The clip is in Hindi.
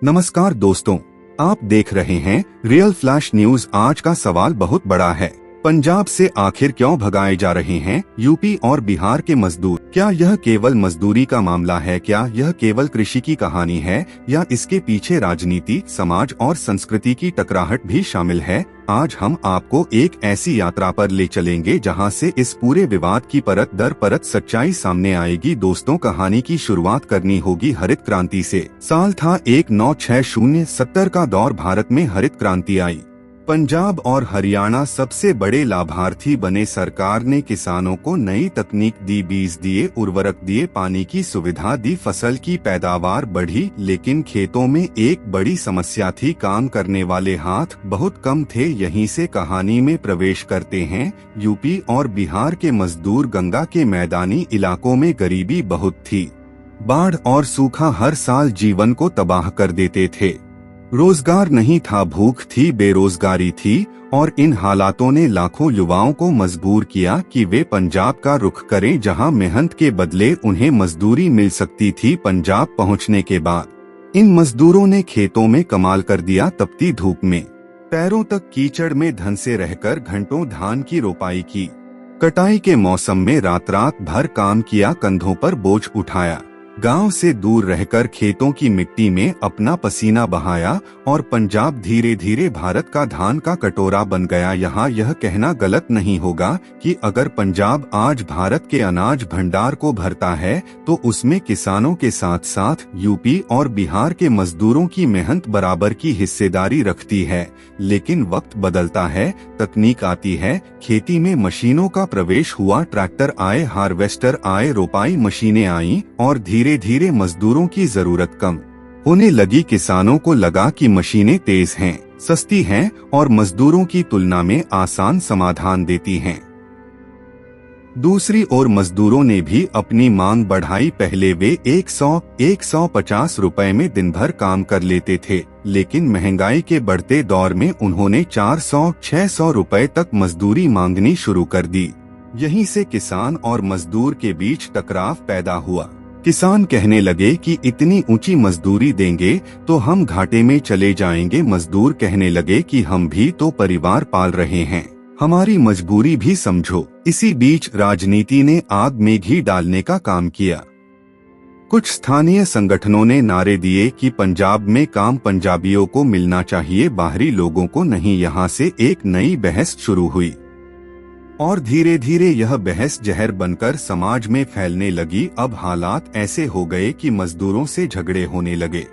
नमस्कार दोस्तों, आप देख रहे हैं रियल फ्लैश न्यूज। आज का सवाल बहुत बड़ा है। पंजाब से आखिर क्यों भगाए जा रहे हैं यूपी और बिहार के मजदूर? क्या यह केवल मजदूरी का मामला है? क्या यह केवल कृषि की कहानी है या इसके पीछे राजनीति, समाज और संस्कृति की टकराहट भी शामिल है? आज हम आपको एक ऐसी यात्रा पर ले चलेंगे जहां से इस पूरे विवाद की परत दर परत सच्चाई सामने आएगी। दोस्तों, कहानी की शुरुआत करनी होगी हरित क्रांति से। साल था 1960 का दौर। भारत में हरित क्रांति आई। पंजाब और हरियाणा सबसे बड़े लाभार्थी बने। सरकार ने किसानों को नई तकनीक दी, बीज दिए, उर्वरक दिए, पानी की सुविधा दी, फसल की पैदावार बढ़ी। लेकिन खेतों में एक बड़ी समस्या थी, काम करने वाले हाथ बहुत कम थे। यहीं से कहानी में प्रवेश करते हैं। यूपी और बिहार के मजदूर। गंगा के मैदानी इलाकों में गरीबी बहुत थी। बाढ़ और सूखा हर साल जीवन को तबाह कर देते थे। रोजगार नहीं था, भूख थी, बेरोजगारी थी और इन हालातों ने लाखों युवाओं को मजबूर किया कि वे पंजाब का रुख करें, जहां मेहनत के बदले उन्हें मजदूरी मिल सकती थी। पंजाब पहुंचने के बाद इन मजदूरों ने खेतों में कमाल कर दिया। तपती धूप में, पैरों तक कीचड़ में धंसे रहकर घंटों धान की रोपाई की। कटाई के मौसम में रात रात भर काम किया, कंधों पर बोझ उठाया। गांव से दूर रहकर खेतों की मिट्टी में अपना पसीना बहाया और पंजाब धीरे धीरे भारत का धान का कटोरा बन गया। यहाँ यह कहना गलत नहीं होगा कि अगर पंजाब आज भारत के अनाज भंडार को भरता है तो उसमें किसानों के साथ साथ यूपी और बिहार के मजदूरों की मेहनत बराबर की हिस्सेदारी रखती है। लेकिन वक्त बदलता है, तकनीक आती है, खेती में मशीनों का प्रवेश हुआ, ट्रैक्टर आए, हार्वेस्टर आए, रोपाई मशीनें आईं और धीरे धीरे मजदूरों की जरूरत कम होने लगी। किसानों को लगा कि मशीनें तेज हैं, सस्ती हैं और मजदूरों की तुलना में आसान समाधान देती हैं। दूसरी ओर मजदूरों ने भी अपनी मांग बढ़ाई। पहले वे 100-150 रुपए में दिन भर काम कर लेते थे, लेकिन महंगाई के बढ़ते दौर में उन्होंने 400-600 रुपए तक मजदूरी मांगनी शुरू कर दी। यहीं से किसान और मजदूर के बीच टकराव पैदा हुआ। किसान कहने लगे कि इतनी ऊंची मजदूरी देंगे तो हम घाटे में चले जाएंगे। मजदूर कहने लगे कि हम भी तो परिवार पाल रहे हैं, हमारी मजबूरी भी समझो। इसी बीच राजनीति ने आग में घी डालने का काम किया। कुछ स्थानीय संगठनों ने नारे दिए कि पंजाब में काम पंजाबियों को मिलना चाहिए, बाहरी लोगों को नहीं। यहाँ से एक नई बहस शुरू हुई और धीरे धीरे यह बहस जहर बनकर समाज में फैलने लगी। अब हालात ऐसे हो गए कि मजदूरों से झगड़े होने लगे।